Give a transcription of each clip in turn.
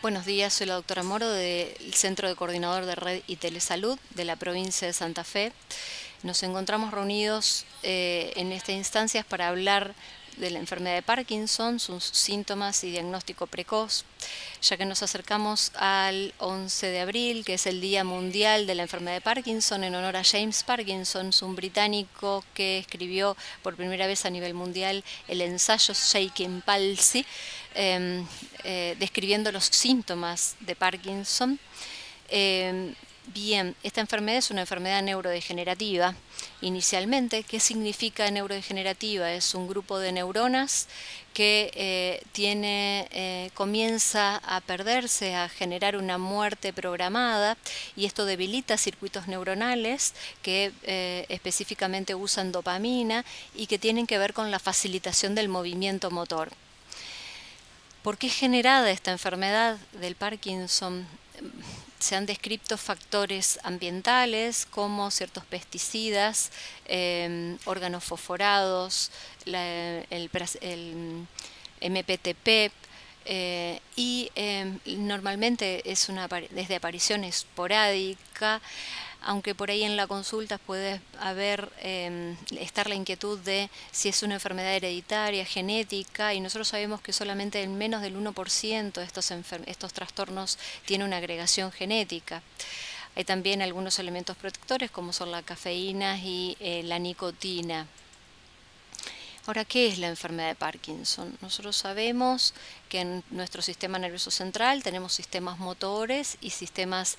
Buenos días, soy la doctora Moro del Centro de Coordinador de Red y Telesalud de la provincia de Santa Fe. Nos encontramos reunidos en esta instancia para hablar de la enfermedad de Parkinson, sus síntomas y diagnóstico precoz, ya que nos acercamos al 11 de abril, que es el Día Mundial de la Enfermedad de Parkinson, en honor a James Parkinson, un británico que escribió por primera vez a nivel mundial el ensayo Shaking Palsy, describiendo los síntomas de Parkinson. Bien, esta enfermedad es una enfermedad neurodegenerativa. Inicialmente, ¿qué significa neurodegenerativa? Es un grupo de neuronas que comienza a perderse, a generar una muerte programada, y esto debilita circuitos neuronales que específicamente usan dopamina y que tienen que ver con la facilitación del movimiento motor. ¿Por qué es generada esta enfermedad del Parkinson? Se han descrito factores ambientales como ciertos pesticidas, órganos fosforados, el MPTP, y normalmente es de aparición esporádica, aunque por ahí en la consulta puede estar la inquietud de si es una enfermedad hereditaria, genética, y nosotros sabemos que solamente en menos del 1% de estos trastornos tiene una agregación genética. Hay también algunos elementos protectores como son la cafeína y la nicotina. Ahora, ¿qué es la enfermedad de Parkinson? Nosotros sabemos que en nuestro sistema nervioso central tenemos sistemas motores y sistemas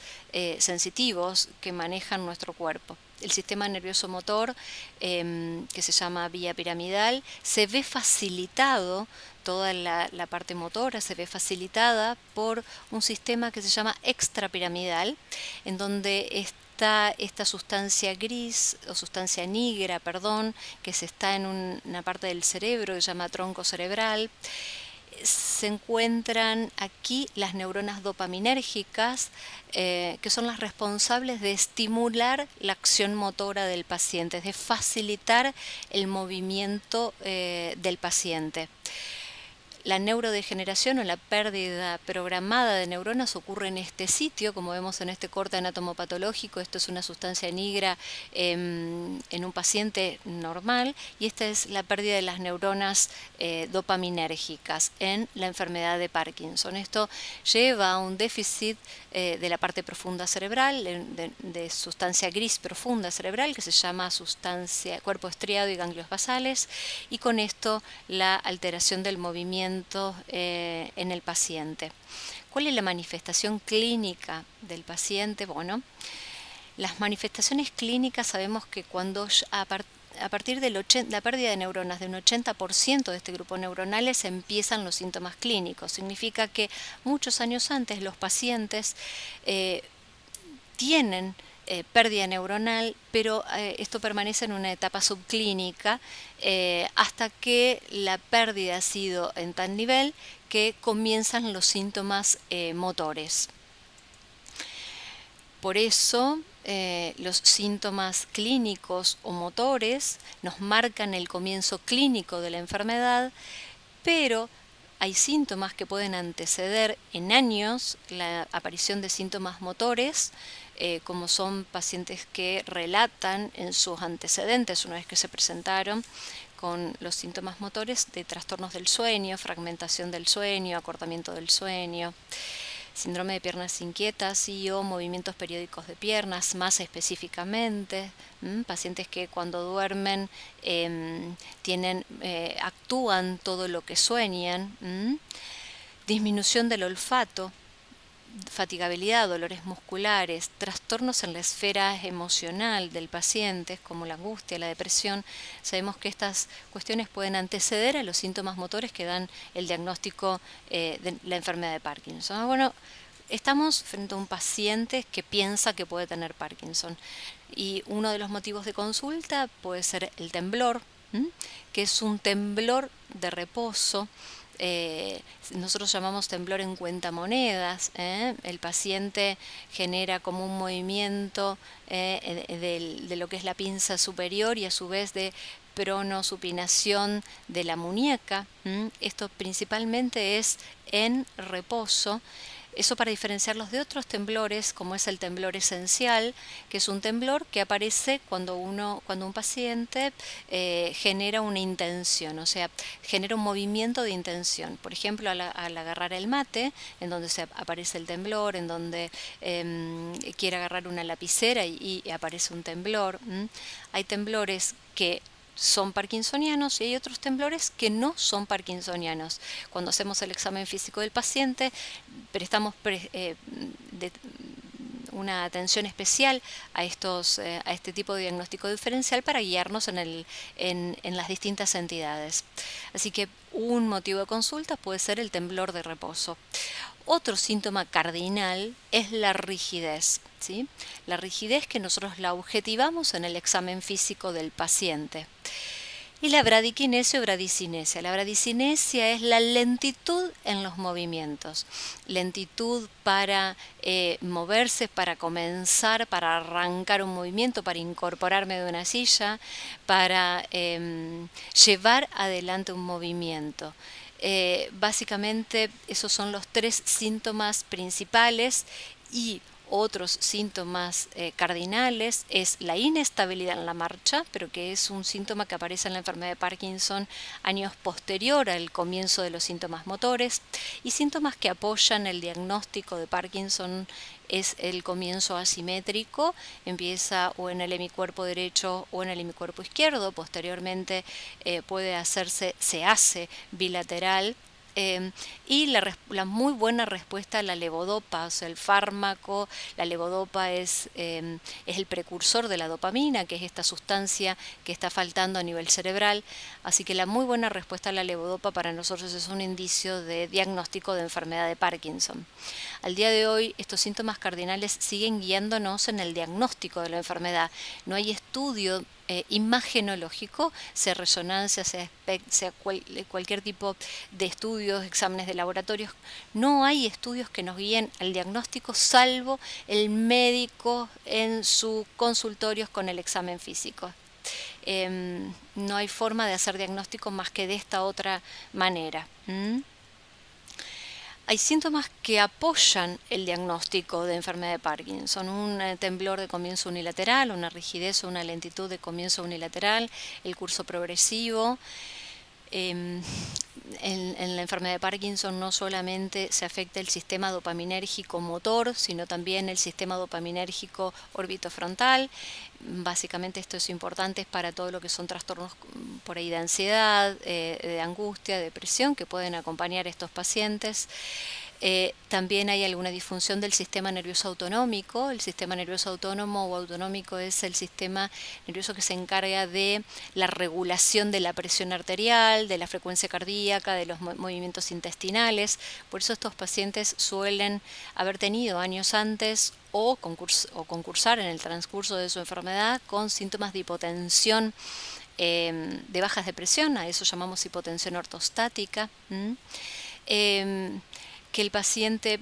sensitivos que manejan nuestro cuerpo. El sistema nervioso motor, que se llama vía piramidal, se ve facilitado, toda la parte motora se ve facilitada por un sistema que se llama extrapiramidal, en donde está esta sustancia gris o sustancia negra, que se está en una parte del cerebro que se llama tronco cerebral. Se encuentran aquí las neuronas dopaminérgicas, que son las responsables de estimular la acción motora del paciente, de facilitar el movimiento del paciente. La neurodegeneración o la pérdida programada de neuronas ocurre en este sitio, como vemos en este corte anatomopatológico. Esto es una sustancia negra en un paciente normal, y esta es la pérdida de las neuronas dopaminérgicas en la enfermedad de Parkinson. Esto lleva a un déficit de la parte profunda cerebral, de sustancia gris profunda cerebral, que se llama cuerpo estriado y ganglios basales, y con esto la alteración del movimiento en el paciente. ¿Cuál es la manifestación clínica del paciente? Bueno, las manifestaciones clínicas sabemos que cuando a partir de la pérdida de neuronas de un 80% de este grupo neuronales empiezan los síntomas clínicos. Significa que muchos años antes los pacientes tienen pérdida neuronal, pero esto permanece en una etapa subclínica hasta que la pérdida ha sido en tal nivel que comienzan los síntomas motores. Por eso los síntomas clínicos o motores nos marcan el comienzo clínico de la enfermedad, pero hay síntomas que pueden anteceder en años la aparición de síntomas motores, como son pacientes que relatan en sus antecedentes, una vez que se presentaron con los síntomas motores, de trastornos del sueño, fragmentación del sueño, acortamiento del sueño, síndrome de piernas inquietas o movimientos periódicos de piernas, más específicamente, pacientes que cuando duermen actúan todo lo que sueñan, disminución del olfato, fatigabilidad, dolores musculares, trastornos en la esfera emocional del paciente, como la angustia, la depresión. Sabemos que estas cuestiones pueden anteceder a los síntomas motores que dan el diagnóstico de la enfermedad de Parkinson. Bueno, estamos frente a un paciente que piensa que puede tener Parkinson, y uno de los motivos de consulta puede ser el temblor, que es un temblor de reposo. Nosotros llamamos temblor en cuentamonedas. El paciente genera como un movimiento de lo que es la pinza superior, y a su vez de pronosupinación de la muñeca. Esto principalmente es en reposo. Eso para diferenciarlos de otros temblores, como es el temblor esencial, que es un temblor que aparece cuando un paciente genera una intención, o sea, genera un movimiento de intención. Por ejemplo, al agarrar el mate, en donde aparece el temblor, en donde quiere agarrar una lapicera y aparece un temblor. Hay temblores que son parkinsonianos y hay otros temblores que no son parkinsonianos. Cuando hacemos el examen físico del paciente, prestamos una atención especial a este tipo de diagnóstico diferencial para guiarnos en las distintas entidades. Así que un motivo de consulta puede ser el temblor de reposo. Otro síntoma cardinal es la rigidez, ¿sí? La rigidez que nosotros la objetivamos en el examen físico del paciente. Y la bradiquinesia o bradicinesia. La bradicinesia es la lentitud en los movimientos. Lentitud para moverse, para comenzar, para arrancar un movimiento, para incorporarme de una silla, para llevar adelante un movimiento. Básicamente esos son los 3 síntomas principales, y otros síntomas cardinales es la inestabilidad en la marcha, pero que es un síntoma que aparece en la enfermedad de Parkinson años posterior al comienzo de los síntomas motores, y síntomas que apoyan el diagnóstico de Parkinson es el comienzo asimétrico, empieza o en el hemicuerpo derecho o en el hemicuerpo izquierdo, posteriormente se hace bilateral. Y la muy buena respuesta a la levodopa, o sea, el fármaco. La levodopa es el precursor de la dopamina, que es esta sustancia que está faltando a nivel cerebral, así que la muy buena respuesta a la levodopa para nosotros es un indicio de diagnóstico de enfermedad de Parkinson. Al día de hoy, estos síntomas cardinales siguen guiándonos en el diagnóstico de la enfermedad. No hay estudio imagenológico, sea resonancia, sea cualquier tipo de estudios, exámenes de laboratorios. No hay estudios que nos guíen al diagnóstico, salvo el médico en sus consultorios con el examen físico. No hay forma de hacer diagnóstico más que de esta otra manera. Hay síntomas que apoyan el diagnóstico de enfermedad de Parkinson: un temblor de comienzo unilateral, una rigidez o una lentitud de comienzo unilateral, el curso progresivo. En la enfermedad de Parkinson no solamente se afecta el sistema dopaminérgico motor, sino también el sistema dopaminérgico orbitofrontal. Básicamente esto es importante para todo lo que son trastornos por ahí de ansiedad, de angustia, de depresión, que pueden acompañar a estos pacientes. También hay alguna disfunción del sistema nervioso autonómico. El sistema nervioso autónomo o autonómico es el sistema nervioso que se encarga de la regulación de la presión arterial, de la frecuencia cardíaca, de los movimientos intestinales. Por eso estos pacientes suelen haber tenido años antes o concursar en el transcurso de su enfermedad con síntomas de hipotensión, de bajas de presión. A eso llamamos hipotensión ortostática. Que el paciente,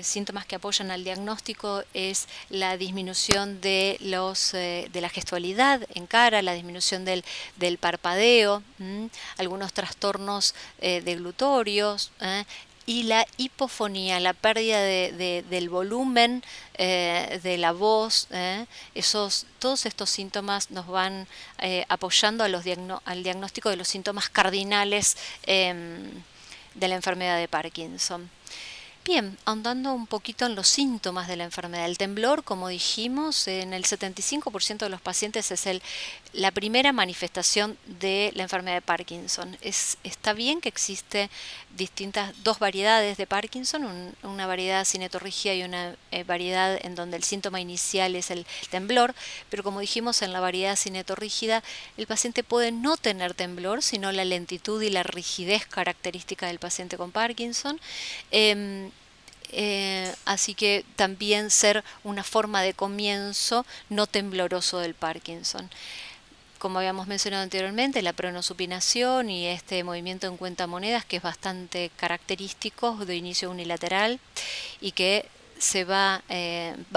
síntomas que apoyan al diagnóstico es la disminución de la gestualidad en cara, la disminución del parpadeo, algunos trastornos deglutorios, y la hipofonía, la pérdida del volumen de la voz. Todos estos síntomas nos van apoyando al diagnóstico de los síntomas cardinales de la enfermedad de Parkinson. Bien, ahondando un poquito en los síntomas de la enfermedad. El temblor, como dijimos, en el 75% de los pacientes es la primera manifestación de la enfermedad de Parkinson. Está bien que existe dos variedades de Parkinson, una variedad cinetorrígida y una variedad en donde el síntoma inicial es el temblor, pero como dijimos, en la variedad cinetorrígida el paciente puede no tener temblor, sino la lentitud y la rigidez característica del paciente con Parkinson. Así que también ser una forma de comienzo no tembloroso del Parkinson. Como habíamos mencionado anteriormente, la pronosupinación y este movimiento en cuentamonedas, que es bastante característico de inicio unilateral y que va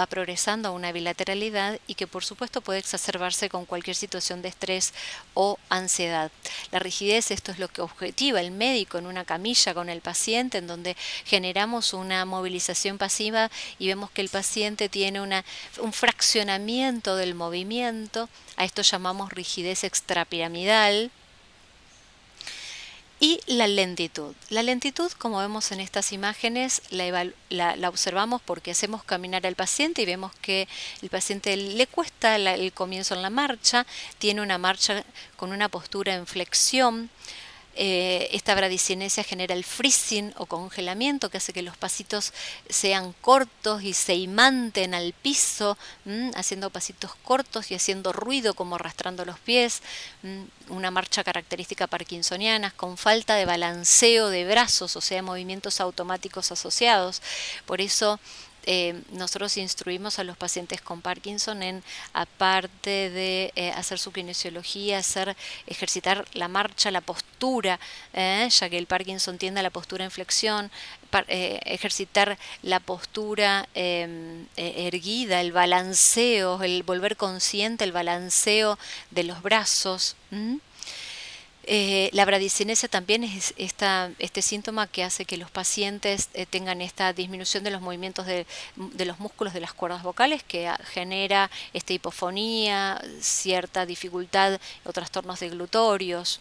progresando a una bilateralidad y que por supuesto puede exacerbarse con cualquier situación de estrés o ansiedad. La rigidez, esto es lo que objetiva el médico en una camilla con el paciente, en donde generamos una movilización pasiva y vemos que el paciente tiene un fraccionamiento del movimiento. A esto llamamos rigidez extrapiramidal. Y la lentitud. La lentitud, como vemos en estas imágenes, la observamos porque hacemos caminar al paciente y vemos que el paciente le cuesta el comienzo en la marcha, tiene una marcha con una postura en flexión. Esta bradicinesia genera el freezing o congelamiento, que hace que los pasitos sean cortos y se imanten al piso, haciendo pasitos cortos y haciendo ruido como arrastrando los pies. Una marcha característica parkinsoniana, con falta de balanceo de brazos, o sea, movimientos automáticos asociados. Por eso nosotros instruimos a los pacientes con Parkinson en, aparte de hacer su kinesiología, ejercitar la marcha, la postura, ya que el Parkinson tiende a la postura en flexión, ejercitar la postura erguida, el balanceo, el volver consciente, el balanceo de los brazos. La bradicinesia también es este síntoma que hace que los pacientes tengan esta disminución de los movimientos de los músculos de las cuerdas vocales, que genera esta hipofonía, cierta dificultad o trastornos deglutorios.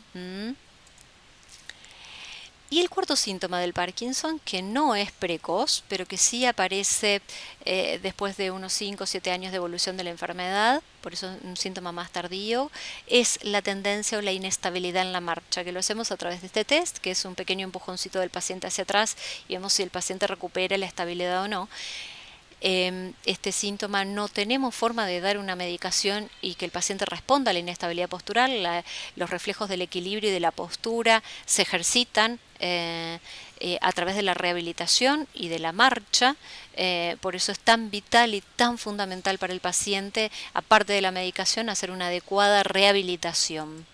Y el cuarto síntoma del Parkinson, que no es precoz, pero que sí aparece después de unos 5 o 7 años de evolución de la enfermedad, por eso es un síntoma más tardío, es la tendencia o la inestabilidad en la marcha, que lo hacemos a través de este test, que es un pequeño empujoncito del paciente hacia atrás y vemos si el paciente recupera la estabilidad o no. Este síntoma no tenemos forma de dar una medicación y que el paciente responda a la inestabilidad postural. Los reflejos del equilibrio y de la postura se ejercitan a través de la rehabilitación y de la marcha. Por eso es tan vital y tan fundamental para el paciente, aparte de la medicación, hacer una adecuada rehabilitación.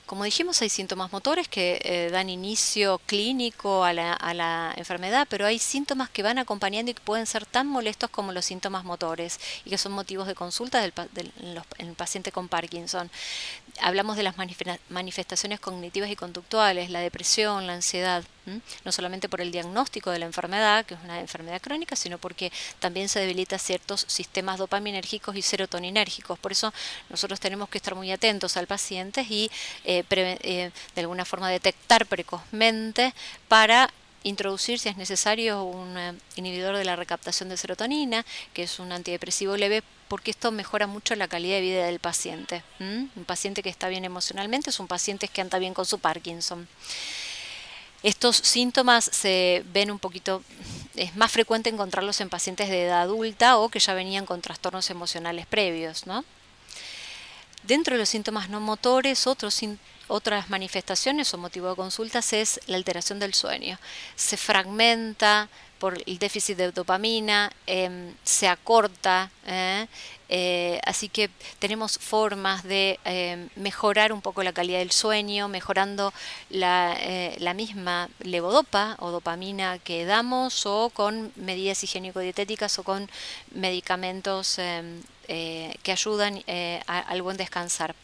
Como dijimos, hay síntomas motores que dan inicio clínico a la enfermedad, pero hay síntomas que van acompañando y que pueden ser tan molestos como los síntomas motores y que son motivos de consulta en el paciente con Parkinson. Hablamos de las manifestaciones cognitivas y conductuales, la depresión, la ansiedad, no solamente por el diagnóstico de la enfermedad, que es una enfermedad crónica, sino porque también se debilita ciertos sistemas dopaminérgicos y serotoninérgicos. Por eso nosotros tenemos que estar muy atentos al paciente y de alguna forma detectar precozmente para introducir, si es necesario, un inhibidor de la recaptación de serotonina, que es un antidepresivo leve, porque esto mejora mucho la calidad de vida del paciente. Un paciente que está bien emocionalmente es un paciente que anda bien con su Parkinson. Estos síntomas se ven un poquito, es más frecuente encontrarlos en pacientes de edad adulta o que ya venían con trastornos emocionales previos, ¿no? Dentro de los síntomas no motores, otras manifestaciones o motivo de consultas es la alteración del sueño. Se fragmenta por el déficit de dopamina, se acorta, así que tenemos formas de mejorar un poco la calidad del sueño, mejorando la misma levodopa o dopamina que damos, o con medidas higiénico-dietéticas o con medicamentos que ayudan al buen descansar.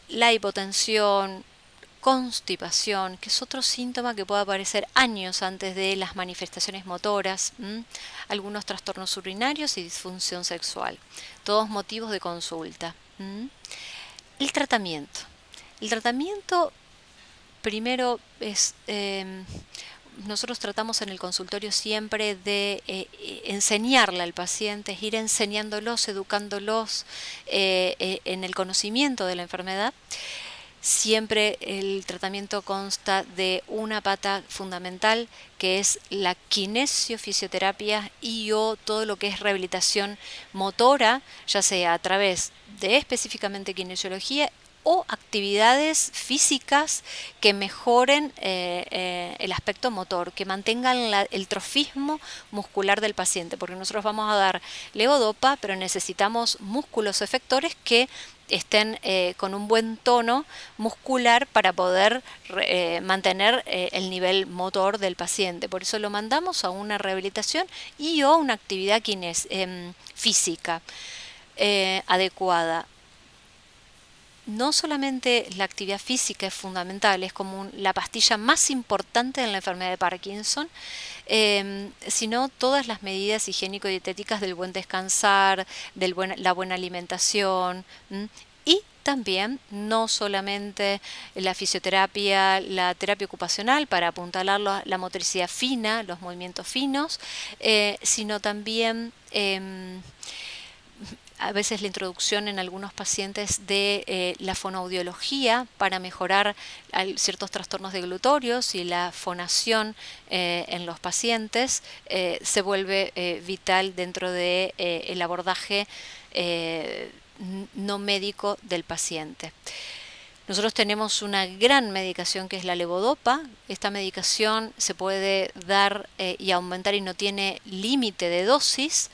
La hipotensión, constipación, que es otro síntoma que puede aparecer años antes de las manifestaciones motoras, algunos trastornos urinarios y disfunción sexual, todos motivos de consulta. El tratamiento. El tratamiento primero es... nosotros tratamos en el consultorio siempre de enseñarle al paciente, ir enseñándolos, educándolos en el conocimiento de la enfermedad. Siempre el tratamiento consta de una pata fundamental, que es la kinesiofisioterapia y o todo lo que es rehabilitación motora, ya sea a través de específicamente kinesiología o actividades físicas que mejoren el aspecto motor, que mantengan el trofismo muscular del paciente, porque nosotros vamos a dar levodopa, pero necesitamos músculos efectores que estén con un buen tono muscular para poder mantener el nivel motor del paciente. Por eso lo mandamos a una rehabilitación y o una actividad física adecuada. No solamente la actividad física es fundamental, es como la pastilla más importante en la enfermedad de Parkinson, sino todas las medidas higiénico-dietéticas del buen descansar, la buena alimentación, y también no solamente la fisioterapia, la terapia ocupacional para apuntalar la motricidad fina, los movimientos finos, sino también a veces la introducción en algunos pacientes de la fonoaudiología para mejorar ciertos trastornos deglutorios, y la fonación en los pacientes se vuelve vital dentro de el abordaje no médico del paciente. Nosotros tenemos una gran medicación que es la levodopa. Esta medicación se puede dar y aumentar y no tiene límite de dosis,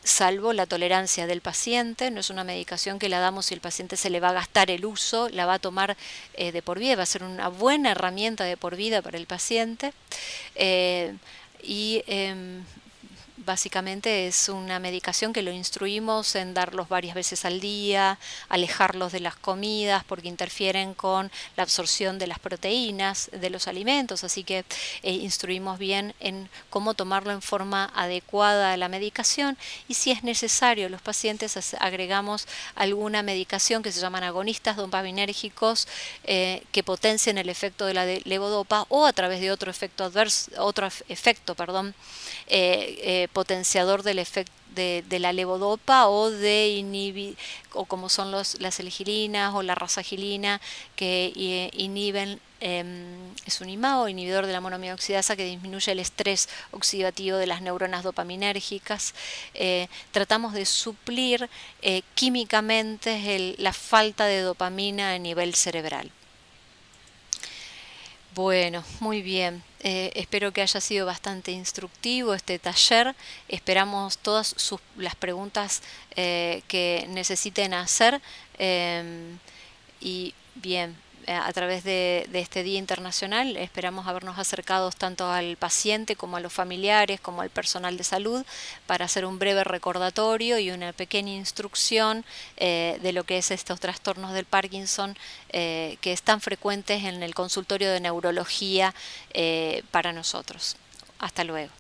salvo la tolerancia del paciente. No es una medicación que la damos y el paciente se le va a gastar el uso, la va a tomar de por vida, va a ser una buena herramienta de por vida para el paciente. Básicamente es una medicación que lo instruimos en darlos varias veces al día, alejarlos de las comidas porque interfieren con la absorción de las proteínas de los alimentos, así que instruimos bien en cómo tomarlo en forma adecuada a la medicación, y si es necesario los pacientes agregamos alguna medicación que se llaman agonistas dopaminérgicos que potencien el efecto de la levodopa, o a través de otro efecto potenciador del efecto de la levodopa, o como son las elegilinas o la rasagilina, que inhiben, es un IMAO, inhibidor de la monoamina oxidasa, que disminuye el estrés oxidativo de las neuronas dopaminérgicas. Tratamos de suplir químicamente la falta de dopamina a nivel cerebral. Bueno, muy bien. Espero que haya sido bastante instructivo este taller. Esperamos todas las preguntas que necesiten hacer. Y bien, a través de este Día Internacional esperamos habernos acercado tanto al paciente como a los familiares, como al personal de salud, para hacer un breve recordatorio y una pequeña instrucción de lo que es estos trastornos del Parkinson que están frecuentes en el consultorio de neurología para nosotros. Hasta luego.